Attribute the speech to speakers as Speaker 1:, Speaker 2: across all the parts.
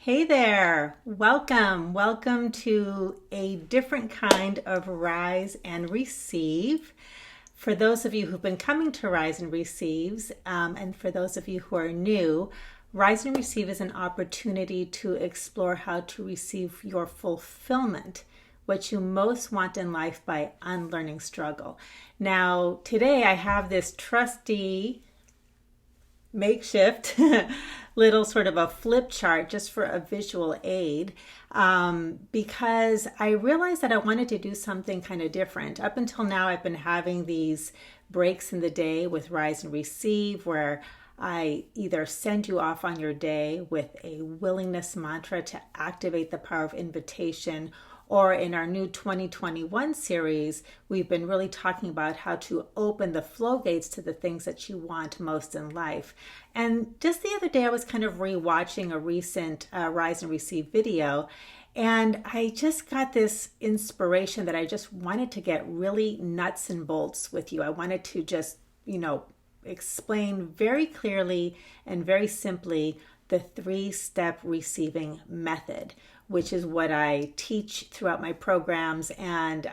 Speaker 1: Hey there, welcome. Welcome to a different kind of Rise and Receive. For those of you who've been coming to Rise and Receives, and for those of you who are new, Rise and Receive is an opportunity to explore how to receive your fulfillment, what you most want in life by unlearning struggle. Now, today I have this trusty makeshift little sort of a flip chart just for a visual aid, because I realized that I wanted to do something kind of different. Up until now, I've been having these breaks in the day with Rise and Receive where I either send you off on your day with a willingness mantra to activate the power of invitation, or in our new 2021 series, we've been really talking about how to open the flow gates to the things that you want most in life. And just the other day, I was kind of rewatching a recent Rise and Receive video, and I just got this inspiration that I just wanted to get really nuts and bolts with you. I wanted to just, explain very clearly and very simply the three-step receiving method, which is what I teach throughout my programs. And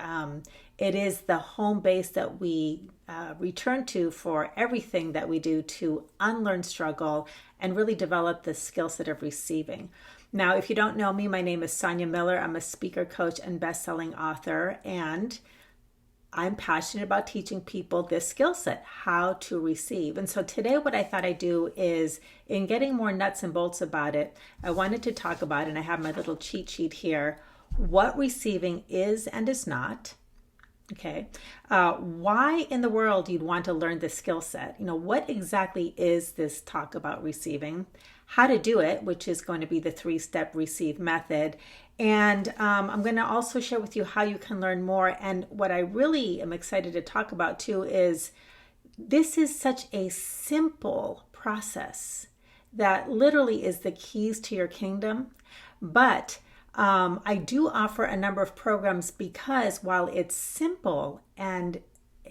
Speaker 1: it is the home base that we return to for everything that we do to unlearn struggle and really develop the skill set of receiving. Now, if you don't know me, my name is Sonia Miller. I'm a speaker, coach, and best-selling author, and I'm passionate about teaching people this skill set, how to receive. And so today what I thought I'd do is, in getting more nuts and bolts about it, I wanted to talk about, and I have my little cheat sheet here, what receiving is and is not. Okay. Why in the world you'd want to learn this skill set? What exactly is this talk about receiving? How to do it, which is going to be the three-step receive method. And I'm going to also share with you how you can learn more. And what I really am excited to talk about too is this is such a simple process that literally is the keys to your kingdom. But I do offer a number of programs because while it's simple and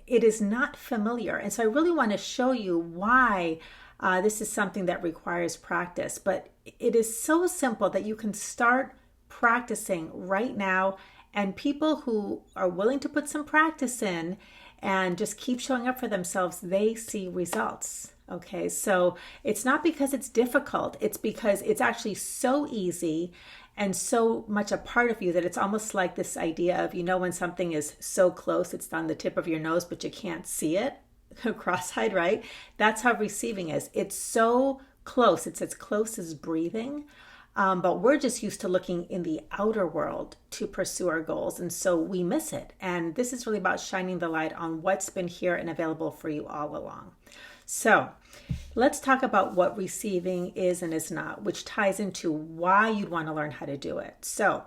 Speaker 1: it is not familiar, and so I really want to show you why this is something that requires practice, but it is so simple that you can start practicing right now, and people who are willing to put some practice in and just keep showing up for themselves, they see results. Okay, so it's not because it's difficult, it's because it's actually so easy and so much a part of you that it's almost like this idea of, when something is so close, it's on the tip of your nose, but you can't see it, cross-eyed, right? That's how receiving is. It's so close, it's as close as breathing. But we're just used to looking in the outer world to pursue our goals. And so we miss it. And this is really about shining the light on what's been here and available for you all along. So let's talk about what receiving is and is not, which ties into why you'd want to learn how to do it. So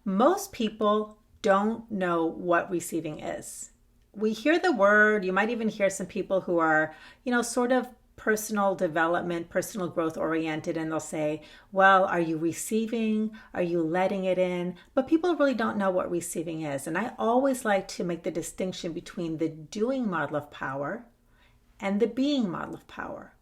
Speaker 1: most people don't know what receiving is. We hear the word, you might even hear some people who are, sort of personal development, personal growth oriented, and they'll say, well, are you receiving? Are you letting it in? But people really don't know what receiving is. And I always like to make the distinction between the doing model of power and the being model of power.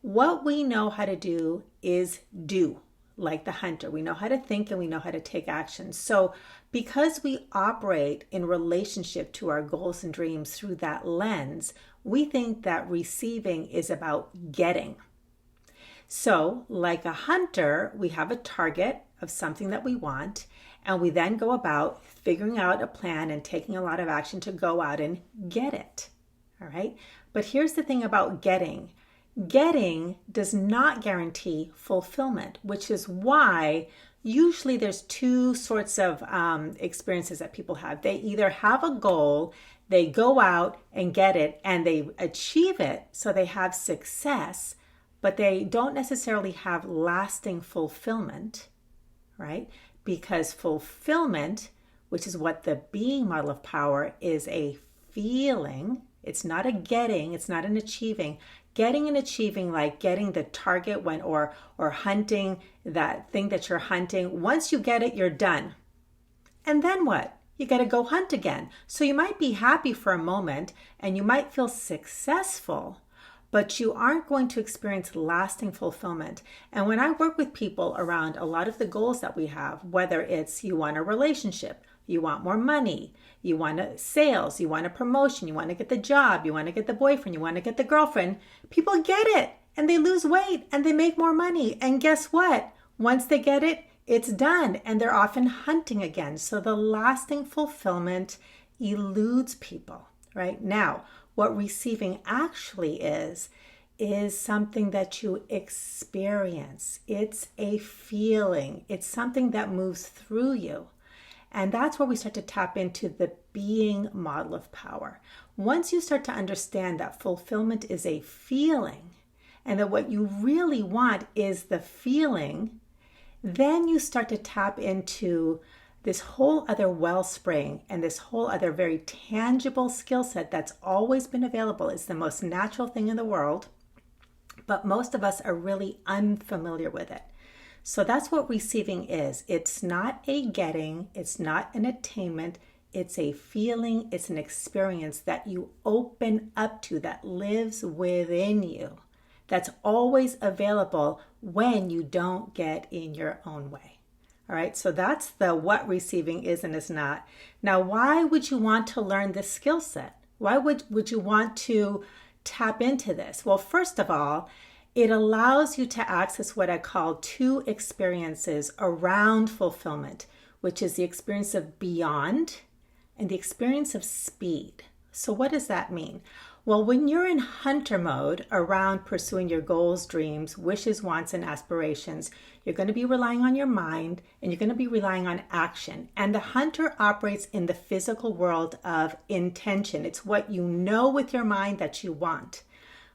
Speaker 1: What we know how to do is do, like the hunter. We know how to think and we know how to take action. So because we operate in relationship to our goals and dreams through that lens, we think that receiving is about getting. So like a hunter, we have a target of something that we want, and we then go about figuring out a plan and taking a lot of action to go out and get it. All right. But here's the thing about getting. Getting does not guarantee fulfillment, which is why usually there's two sorts of experiences that people have. They either have a goal, they go out and get it, and they achieve it, so they have success, but they don't necessarily have lasting fulfillment, right? Because fulfillment, which is what the being model of power is, a feeling. It's not a getting, it's not an achieving. Getting and achieving, like getting the target when or hunting that thing that you're hunting. Once you get it, you're done. And then what? You got to go hunt again. So you might be happy for a moment and you might feel successful, but you aren't going to experience lasting fulfillment. And when I work with people around a lot of the goals that we have, whether it's you want a relationship, you want more money, you want sales, you want a promotion, you want to get the job, you want to get the boyfriend, you want to get the girlfriend, people get it and they lose weight and they make more money. And guess what? Once they get it, it's done and they're often hunting again. So the lasting fulfillment eludes people, right? Now, what receiving actually is something that you experience. It's a feeling. It's something that moves through you. And that's where we start to tap into the being model of power. Once you start to understand that fulfillment is a feeling and that what you really want is the feeling, then you start to tap into this whole other wellspring and this whole other very tangible skill set that's always been available. It's the most natural thing in the world, but most of us are really unfamiliar with it. So that's what receiving is. It's not a getting, it's not an attainment, it's a feeling, it's an experience that you open up to, that lives within you, that's always available when you don't get in your own way. All right, so that's the what receiving is and is not. Now, why would you want to learn this skill set? Why would you want to tap into this? Well, first of all, it allows you to access what I call two experiences around fulfillment, which is the experience of beyond and the experience of speed. So what does that mean? Well, when you're in hunter mode around pursuing your goals, dreams, wishes, wants, and aspirations, you're going to be relying on your mind and you're going to be relying on action. And the hunter operates in the physical world of intention. It's what you know with your mind that you want.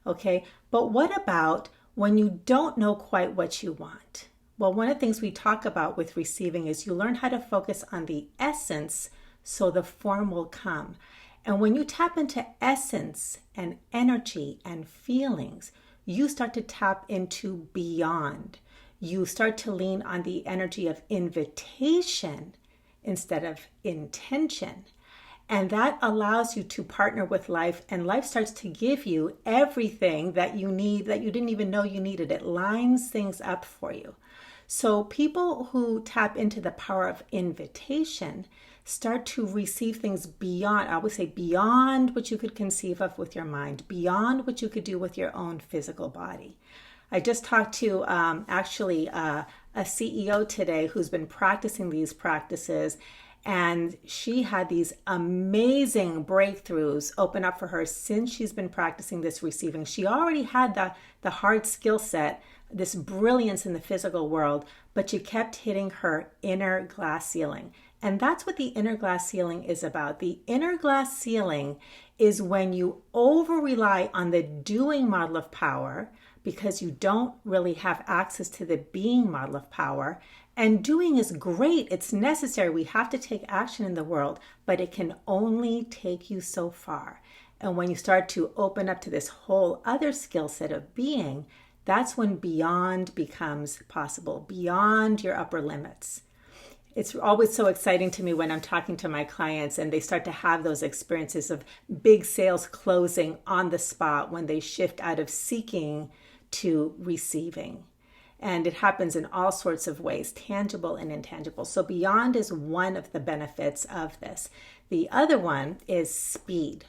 Speaker 1: Okay, but what about when you don't know quite what you want? Well, one of the things we talk about with receiving is you learn how to focus on the essence so the form will come. And when you tap into essence and energy and feelings, you start to tap into beyond. You start to lean on the energy of invitation instead of intention. And that allows you to partner with life, and life starts to give you everything that you need that you didn't even know you needed. It lines things up for you. So people who tap into the power of invitation start to receive things beyond, I always say beyond what you could conceive of with your mind, beyond what you could do with your own physical body. I just talked to a CEO today who's been practicing these practices, and she had these amazing breakthroughs open up for her since she's been practicing this receiving. She already had the hard skill set, this brilliance in the physical world, but she kept hitting her inner glass ceiling. And that's what the inner glass ceiling is about. The inner glass ceiling is when you over-rely on the doing model of power because you don't really have access to the being model of power. And doing is great. It's necessary. We have to take action in the world, but it can only take you so far. And when you start to open up to this whole other skill set of being, that's when beyond becomes possible, beyond your upper limits. It's always so exciting to me when I'm talking to my clients and they start to have those experiences of big sales closing on the spot when they shift out of seeking to receiving. And it happens in all sorts of ways, tangible and intangible. So beyond is one of the benefits of this. The other one is speed.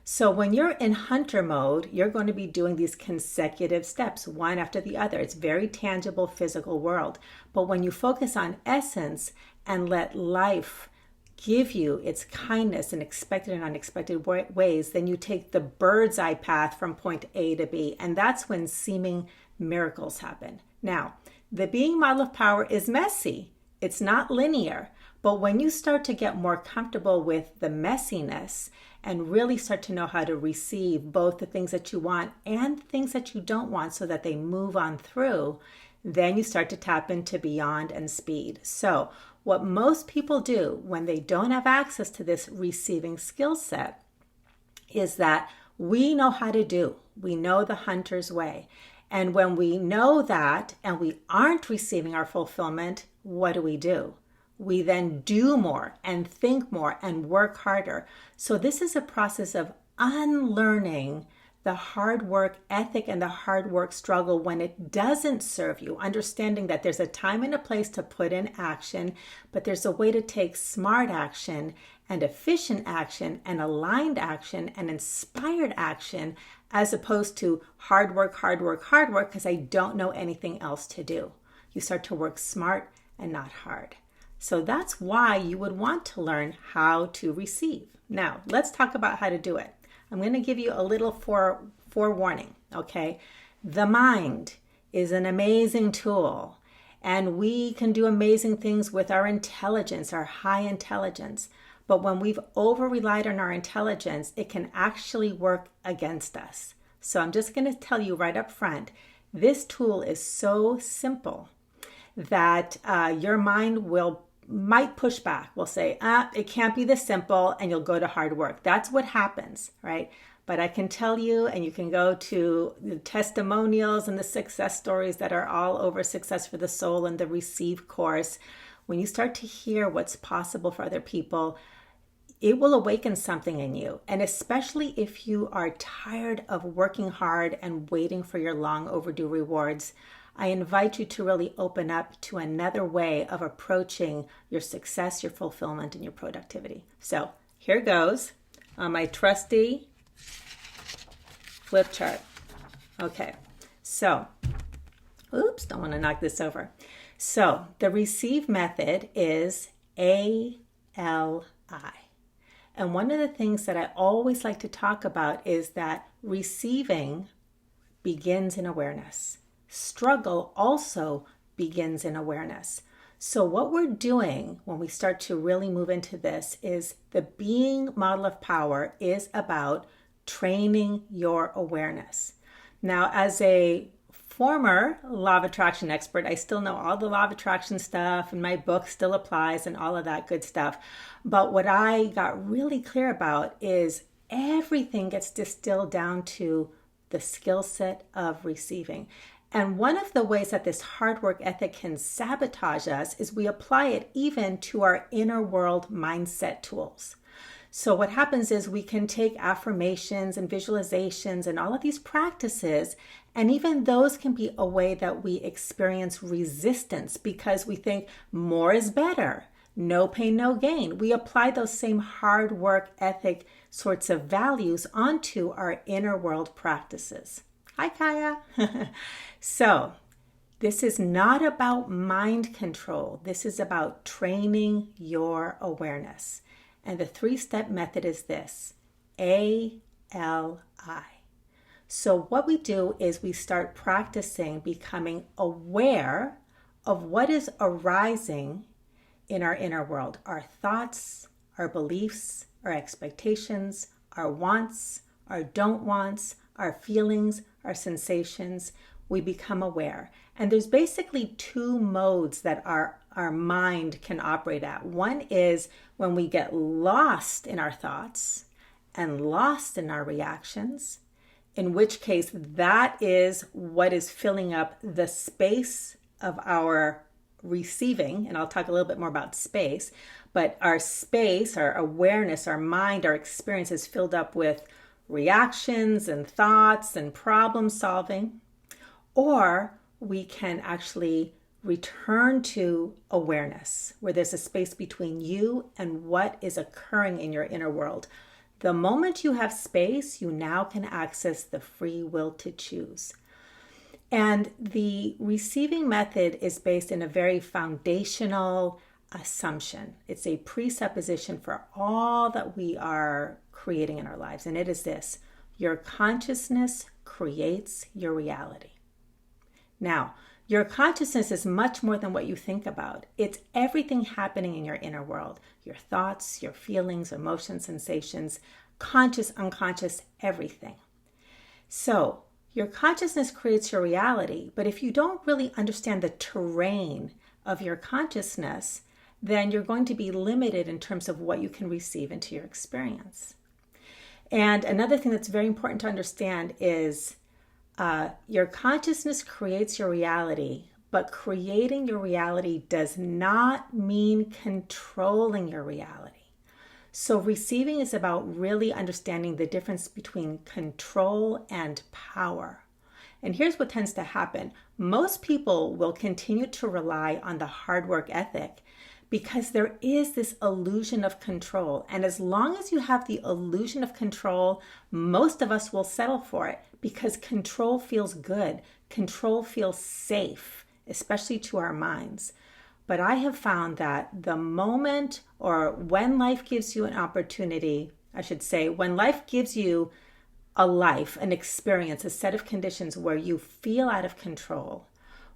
Speaker 1: So when you're in hunter mode, you're going to be doing these consecutive steps, one after the other. It's very tangible, physical world. But when you focus on essence and let life give you its kindness in expected and unexpected ways, then you take the bird's eye path from point A to B. And that's when seeming miracles happen. Now, the being model of power is messy. It's not linear. But when you start to get more comfortable with the messiness and really start to know how to receive both the things that you want and the things that you don't want so that they move on through, then you start to tap into beyond and speed. So what most people do when they don't have access to this receiving skill set is that we know how to do. We know the hunter's way. And when we know that and we aren't receiving our fulfillment, what do? We then do more and think more and work harder. So this is a process of unlearning the hard work ethic and the hard work struggle when it doesn't serve you, understanding that there's a time and a place to put in action, but there's a way to take smart action and efficient action and aligned action and inspired action, as opposed to hard work, because I don't know anything else to do. You start to work smart and not hard. So that's why you would want to learn how to receive. Now, let's talk about how to do it. I'm going to give you a little forewarning, okay? The mind is an amazing tool, and we can do amazing things with our intelligence, our high intelligence. But when we've over-relied on our intelligence, it can actually work against us. So I'm just going to tell you right up front, this tool is so simple that your mind might push back. We'll say, it can't be this simple, and you'll go to hard work. That's what happens, right? But I can tell you, and you can go to the testimonials and the success stories that are all over Success for the Soul and the Receive course. When you start to hear what's possible for other people, it will awaken something in you. And especially if you are tired of working hard and waiting for your long overdue rewards, I invite you to really open up to another way of approaching your success, your fulfillment, and your productivity. So here goes on my trusty flip chart. Okay, so, oops, don't want to knock this over. So the receive method is A.L.I. And one of the things that I always like to talk about is that receiving begins in awareness. Struggle also begins in awareness. So what we're doing when we start to really move into this is the being model of power is about training your awareness. Now, as a former law of attraction expert, I still know all the law of attraction stuff, and my book still applies and all of that good stuff. But what I got really clear about is everything gets distilled down to the skill set of receiving. And one of the ways that this hard work ethic can sabotage us is we apply it even to our inner world mindset tools. So what happens is we can take affirmations and visualizations and all of these practices, and even those can be a way that we experience resistance because we think more is better, no pain, no gain. We apply those same hard work ethic sorts of values onto our inner world practices. Hi, Kaya. So this is not about mind control. This is about training your awareness. And the 3-step method is this, A.L.I. So what we do is we start practicing becoming aware of what is arising in our inner world, our thoughts, our beliefs, our expectations, our wants, our don't wants, our feelings, our sensations. We become aware. And there's basically 2 modes that our mind can operate at. One is when we get lost in our thoughts and lost in our reactions, in which case that is what is filling up the space of our receiving. And I'll talk a little bit more about space, but our space, our awareness, our mind, our experience is filled up with reactions and thoughts and problem solving. Or we can actually return to awareness, where there's a space between you and what is occurring in your inner world. The moment you have space, you now can access the free will to choose. And the receiving method is based in a very foundational assumption. It's a presupposition for all that we are creating in our lives. And it is this: your consciousness creates your reality. Now, your consciousness is much more than what you think about. It's everything happening in your inner world. Your thoughts, your feelings, emotions, sensations, conscious, unconscious, everything. So, your consciousness creates your reality, but if you don't really understand the terrain of your consciousness, then you're going to be limited in terms of what you can receive into your experience. And another thing that's very important to understand is your consciousness creates your reality, but creating your reality does not mean controlling your reality. So receiving is about really understanding the difference between control and power. And here's what tends to happen. Most people will continue to rely on the hard work ethic because there is this illusion of control. And as long as you have the illusion of control, most of us will settle for it because control feels good. Control feels safe, especially to our minds. But I have found that the moment, or when life gives you an opportunity, I should say, when life gives you a life, an experience, a set of conditions where you feel out of control,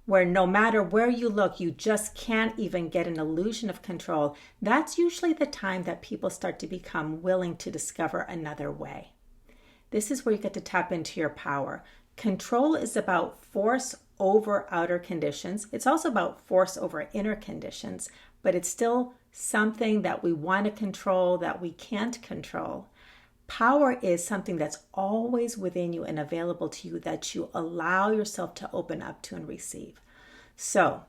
Speaker 1: where no matter where you look, you just can't even get an illusion of control, that's usually the time that people start to become willing to discover another way. This is where you get to tap into your power. Control is about force over outer conditions. It's also about force over inner conditions, but it's still something that we want to control that we can't control. Power is something that's always within you and available to you that you allow yourself to open up to and receive. So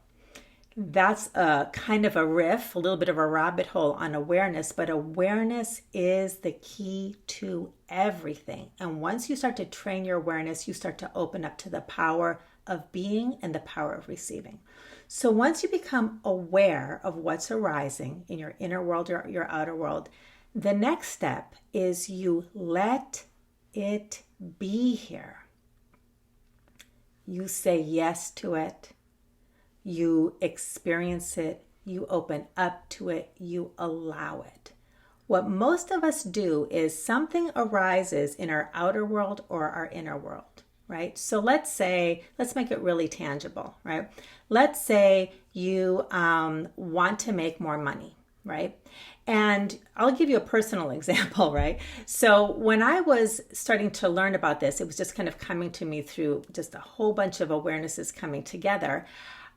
Speaker 1: that's a kind of a riff, a little bit of a rabbit hole on awareness, but awareness is the key to everything. And once you start to train your awareness, you start to open up to the power of being and the power of receiving. So once you become aware of what's arising in your inner world or your outer world, the next step is you let it be here. You say yes to it. You experience it. You open up to it. You allow it. What most of us do is something arises in our outer world or our inner world, right? So let's make it really tangible, right? Let's say you want to make more money, right? And I'll give you a personal example, right? So when I was starting to learn about this, it was just kind of coming to me through just a whole bunch of awarenesses coming together.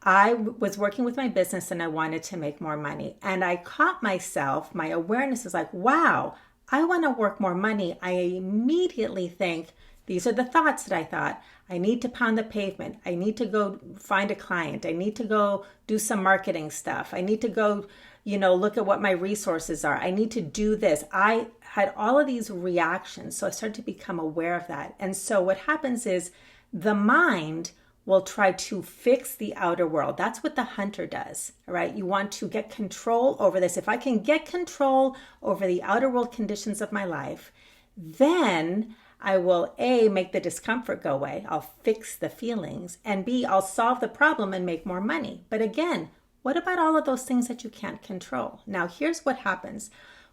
Speaker 1: I was working with my business and I wanted to make more money. And I caught myself, my awareness is like, wow, I want to work more money. I immediately think, these are the thoughts that I thought. I need to pound the pavement. I need to go find a client. I need to go do some marketing stuff. I need to go, look at what my resources are. I need to do this. I had all of these reactions. So I started to become aware of that. And so what happens is the mind will try to fix the outer world. That's what the hunter does, right? You want to get control over this. If I can get control over the outer world conditions of my life, then I will A, make the discomfort go away. I'll fix the feelings. And B, I'll solve the problem and make more money. But again, what about all of those things that you can't control? Now, here's what happens.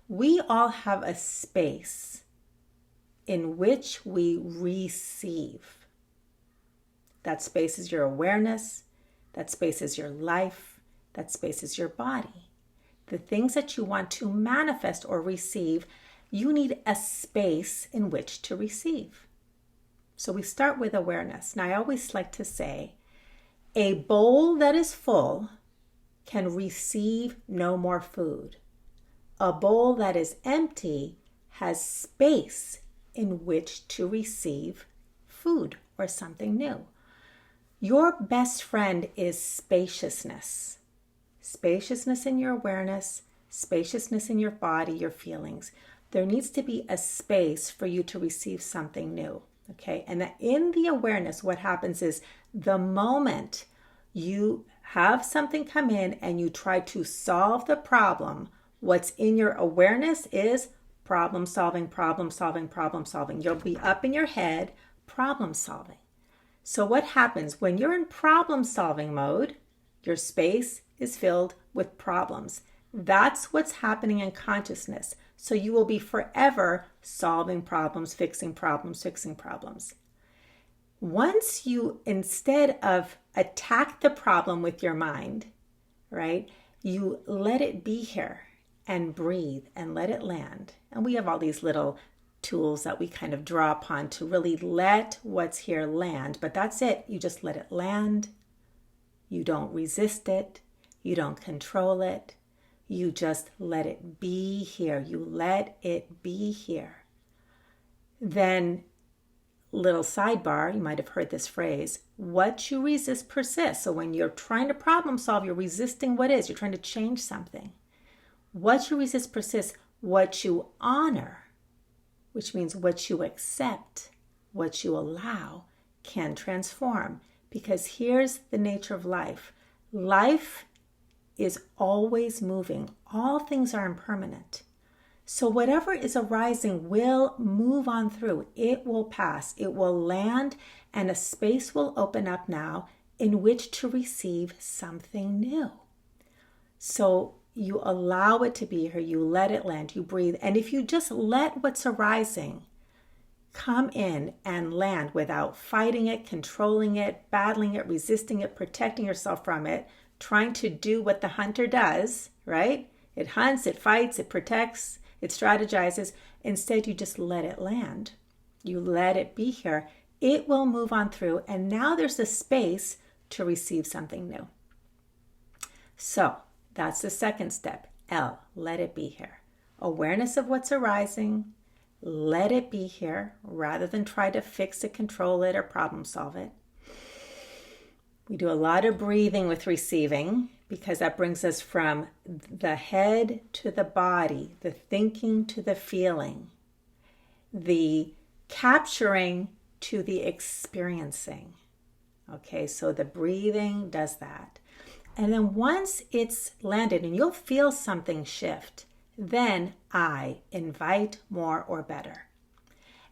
Speaker 1: We all have a space in which we receive. That space is your awareness. That space is your life. That space is your body. The things that you want to manifest or receive, you need a space in which to receive. So we start with awareness. Now, I always like to say, a bowl that is full can receive no more food. A bowl that is empty has space in which to receive food or something new. Your best friend is spaciousness. Spaciousness in your awareness, spaciousness in your body, your feelings. There needs to be a space for you to receive something new, okay? And that in the awareness, what happens is the moment you have something come in and you try to solve the problem, what's in your awareness is problem solving, problem solving, problem solving. You'll be up in your head, problem solving. So what happens when you're in problem solving mode? Your space is filled with problems. That's what's happening in consciousness. So you will be forever solving problems, fixing problems, fixing problems. Once you, instead of attack the problem with your mind, right, you let it be here and breathe and let it land. And we have all these little tools that we kind of draw upon to really let what's here land. But that's it. You just let it land. You don't resist it. You don't control it. You just let it be here. You let it be here. Then, little sidebar, you might have heard this phrase, what you resist persists. So when you're trying to problem solve, you're resisting what is. You're trying to change something. What you resist persists. what you honor, which means what you accept, what you allow, can transform. Because here's the nature of life. Life is always moving. All things are impermanent. So whatever is arising will move on through. It will pass. It will land, and a space will open up now in which to receive something new. So you allow it to be here. You let it land. You breathe. And if you just let what's arising come in and land without fighting it, controlling it, battling it, resisting it, protecting yourself from it, trying to do what the hunter does, right? It hunts, it fights, it protects, it strategizes. Instead, you just let it land. You let it be here. It will move on through, and now there's a space to receive something new. So that's the second step. L, let it be here. Awareness of what's arising. Let it be here rather than try to fix it, control it, or problem solve it. We do a lot of breathing with receiving because that brings us from the head to the body, the thinking to the feeling, the capturing to the experiencing. Okay, so the breathing does that. And then once it's landed and you'll feel something shift, then I invite more or better.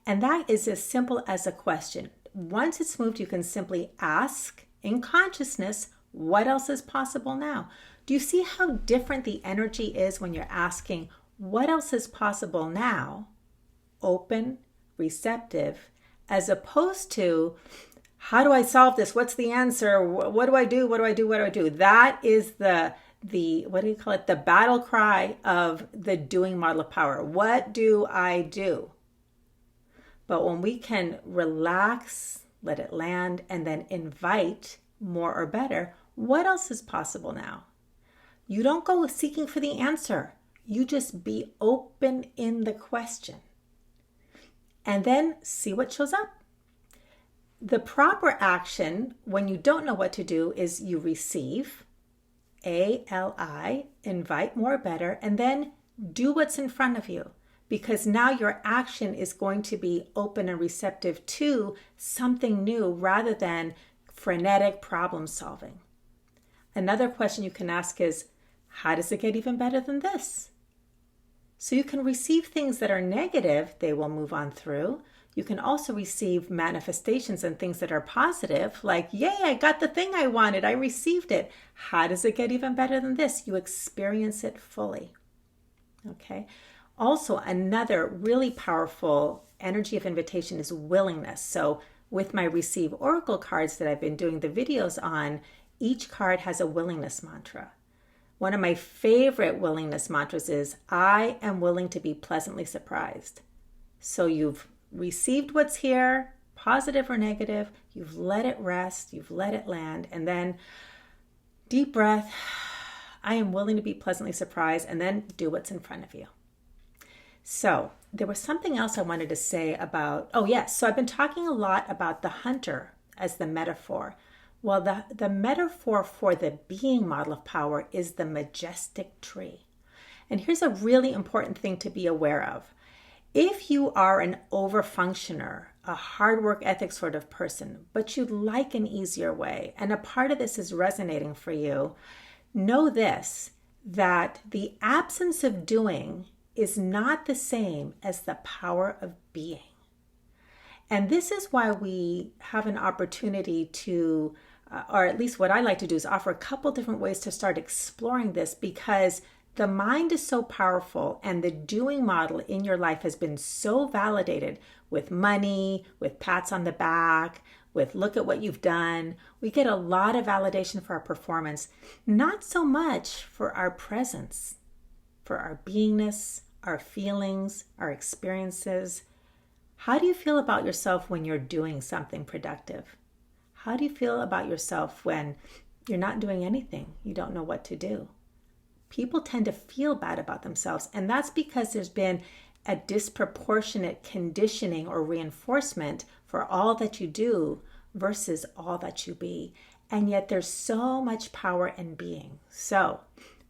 Speaker 1: And that is as simple as a question. Once it's moved, you can simply ask in consciousness, what else is possible now? Do you see how different the energy is when you're asking, what else is possible now? Open, receptive, as opposed to, how do I solve this? What's the answer? What do I do? What do I do? What do I do? That is the what do you call it? The battle cry of the doing model of power. What do I do? But when we can relax, let it land, and then invite more or better, what else is possible now? You don't go seeking for the answer. You just be open in the question. And then see what shows up. The proper action when you don't know what to do is you receive, A.L.I, invite more better, and then do what's in front of you. Because now your action is going to be open and receptive to something new rather than frenetic problem solving. Another question you can ask is, how does it get even better than this? So you can receive things that are negative, they will move on through. You can also receive manifestations and things that are positive, like, yay, I got the thing I wanted, I received it. How does it get even better than this? You experience it fully. Okay. Also, another really powerful energy of invitation is willingness. So with my Receive Oracle cards that I've been doing the videos on, each card has a willingness mantra. One of my favorite willingness mantras is, I am willing to be pleasantly surprised. So you've received what's here, positive or negative, you've let it rest, you've let it land, and then deep breath, I am willing to be pleasantly surprised, and then do what's in front of you. So there was something else I wanted to say about, so I've been talking a lot about the hunter as the metaphor. Well, the metaphor for the being model of power is the majestic tree. And here's a really important thing to be aware of. If you are an overfunctioner, a hard work ethic sort of person, but you'd like an easier way, and a part of this is resonating for you, know this, that the absence of doing is not the same as the power of being. And this is why we have an opportunity to, or at least what I like to do is offer a couple different ways to start exploring this, because the mind is so powerful and the doing model in your life has been so validated with money, with pats on the back, with look at what you've done. We get a lot of validation for our performance, not so much for our presence, for our beingness, our feelings, our experiences. How do you feel about yourself when you're doing something productive? How do you feel about yourself when you're not doing anything? You don't know what to do. People tend to feel bad about themselves, and that's because there's been a disproportionate conditioning or reinforcement for all that you do versus all that you be. And yet there's so much power in being. So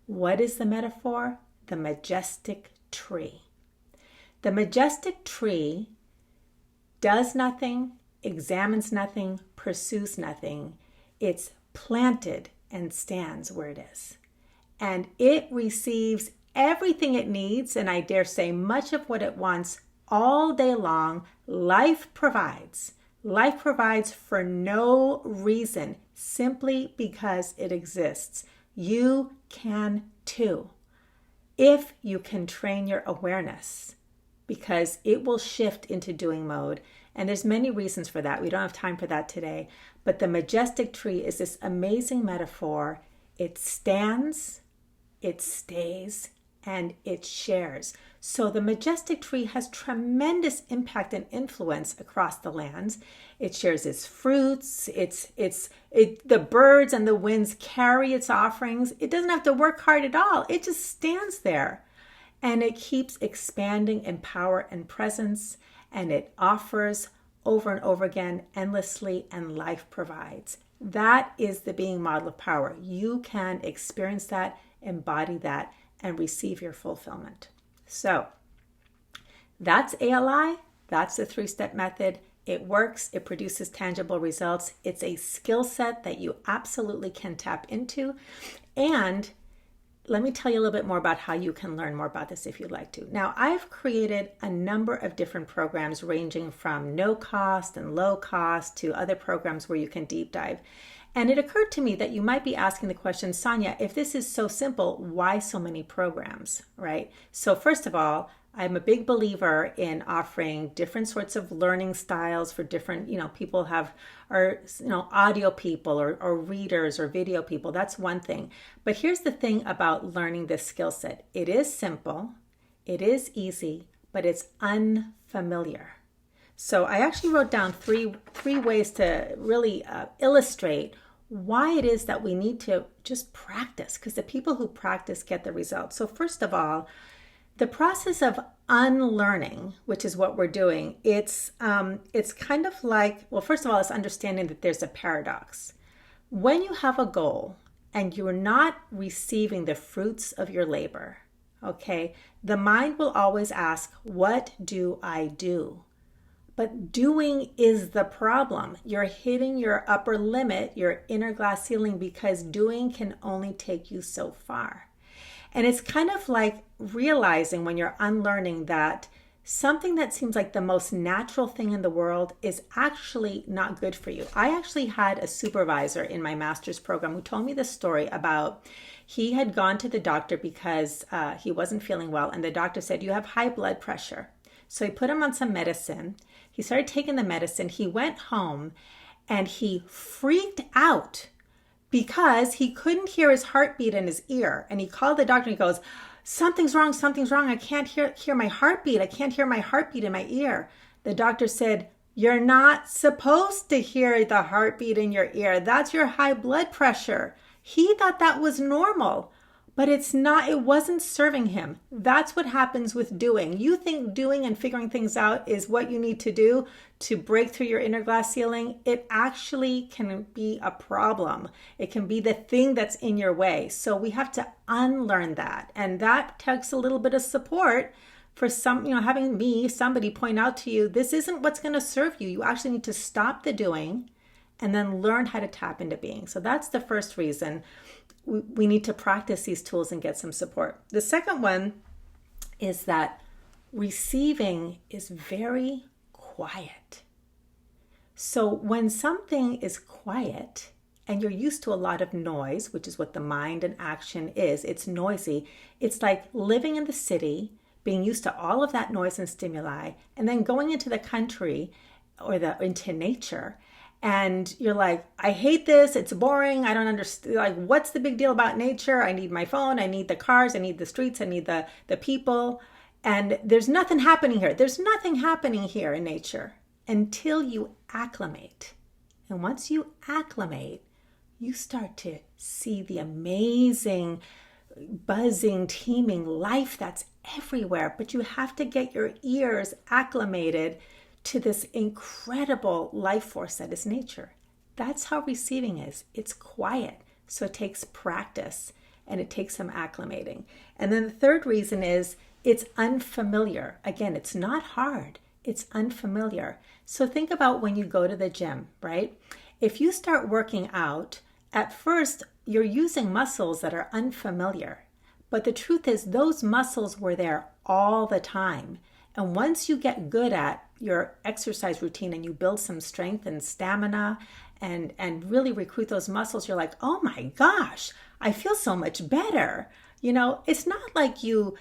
Speaker 1: what is the metaphor? The majestic tree. The majestic tree does nothing, examines nothing, pursues nothing. It's planted and stands where it is. And it receives everything it needs, and I dare say much of what it wants all day long. Life provides. Life provides for no reason, simply because it exists. You can too, if you can train your awareness, because it will shift into doing mode. And there's many reasons for that. We don't have time for that today. But the majestic tree is this amazing metaphor. It stands, it stays, and it shares. So the majestic tree has tremendous impact and influence across the lands. It shares its fruits. The birds and the winds carry its offerings. It doesn't have to work hard at all. It just stands there. And it keeps expanding in power and presence. And it offers over and over again endlessly, and life provides. That is the being model of power. You can experience that, embody that, and receive your fulfillment. So that's A.L.I. That's the 3-step method. It works. It produces tangible results. It's a skill set that you absolutely can tap into. And let me tell you a little bit more about how you can learn more about this if you'd like to. Now, I've created a number of different programs ranging from no cost and low cost to other programs where you can deep dive. And it occurred to me that you might be asking the question, Sonia, if this is so simple, why so many programs, right? So first of all, I'm a big believer in offering different sorts of learning styles for different, people are audio people or readers or video people. That's one thing. But here's the thing about learning this skill set. It is simple, it is easy, but it's unfamiliar. So I actually wrote down three ways to really illustrate why it is that we need to just practice, because the people who practice get the results. So first of all, the process of unlearning, which is what we're doing, it's kind of like, well, first of all, it's understanding that there's a paradox. When you have a goal and you're not receiving the fruits of your labor, okay, the mind will always ask, what do I do? But doing is the problem. You're hitting your upper limit, your inner glass ceiling, because doing can only take you so far. And it's kind of like realizing when you're unlearning that something that seems like the most natural thing in the world is actually not good for you. I actually had a supervisor in my master's program who told me this story about he had gone to the doctor because he wasn't feeling well. And the doctor said, you have high blood pressure. So he put him on some medicine. He started taking the medicine. He went home and he freaked out because he couldn't hear his heartbeat in his ear. And he called the doctor and he goes, something's wrong. I can't hear my heartbeat. I can't hear my heartbeat in my ear. The doctor said, you're not supposed to hear the heartbeat in your ear. That's your high blood pressure. He thought that was normal, but it's not. It wasn't serving him. That's what happens with doing. You think doing and figuring things out is what you need to do to break through your inner glass ceiling. It actually can be a problem. It can be the thing that's in your way. So we have to unlearn that. And that takes a little bit of support for having somebody point out to you, this isn't what's going to serve you. You actually need to stop the doing and then learn how to tap into being. So that's the first reason we need to practice these tools and get some support. The second one is that receiving is very quiet. So when something is quiet and you're used to a lot of noise, which is what the mind and action is, it's noisy. It's like living in the city, being used to all of that noise and stimuli, and then going into the country or into nature. And you're like, I hate this. It's boring. I don't understand. Like, what's the big deal about nature? I need my phone. I need the cars. I need the streets. I need the people. And there's nothing happening here. There's nothing happening here in nature until you acclimate. And once you acclimate, you start to see the amazing, buzzing, teeming life that's everywhere. But you have to get your ears acclimated to this incredible life force that is nature. That's how receiving is. It's quiet, so it takes practice. and it takes some acclimating. And then the third reason is it's unfamiliar. Again, it's not hard, it's unfamiliar. So think about when you go to the gym, right? If you start working out, at first you're using muscles that are unfamiliar. But the truth is, those muscles were there all the time. And once you get good at your exercise routine and you build some strength and stamina and really recruit those muscles, you're like, oh my gosh, I feel so much better. It's not like you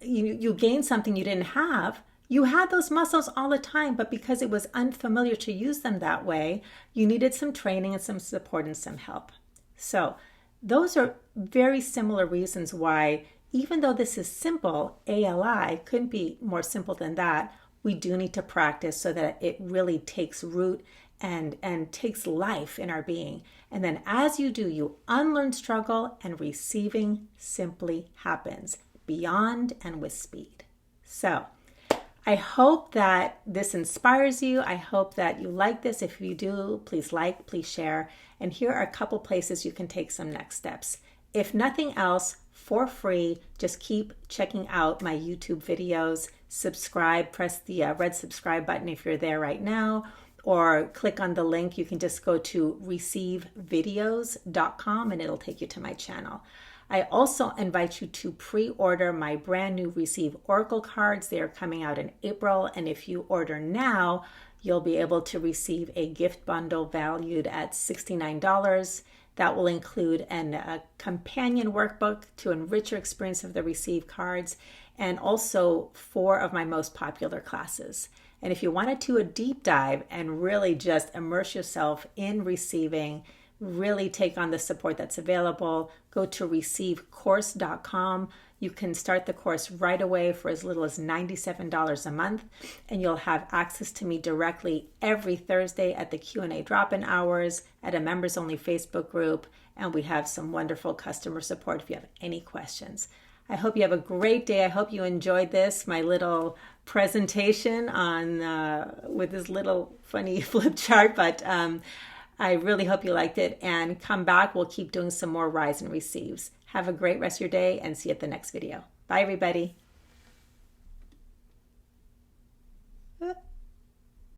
Speaker 1: gain something you didn't have. You had those muscles all the time, but because it was unfamiliar to use them that way, you needed some training and some support and some help. So those are very similar reasons why, even though this is simple, A.L.I couldn't be more simple than that. We do need to practice so that it really takes root and takes life in our being. And then as you do, you unlearn struggle and receiving simply happens beyond and with speed. So I hope that this inspires you. I hope that you like this. If you do, please like, please share. And here are a couple places you can take some next steps. If nothing else, for free, just keep checking out my YouTube videos. Subscribe, press the red subscribe button if you're there right now, or click on the link. You can just go to receivevideos.com and it'll take you to my channel. I also invite you to pre-order my brand new Receive Oracle cards. They are coming out in April, and if you order now, you'll be able to receive a gift bundle valued at $69. That will include a companion workbook to enrich your experience of the Receive cards, and also 4 of my most popular classes. And if you want to do a deep dive and really just immerse yourself in receiving, really take on the support that's available, go to receivecourse.com. You can start the course right away for as little as $97 a month, and you'll have access to me directly every Thursday at the Q&A drop-in hours, at a members-only Facebook group, and we have some wonderful customer support if you have any questions. I hope you have a great day. I hope you enjoyed this, my little presentation on with this little funny flip chart, but I really hope you liked it, and come back. We'll keep doing some more Rise and Receives. Have a great rest of your day and see you at the next video. Bye, everybody.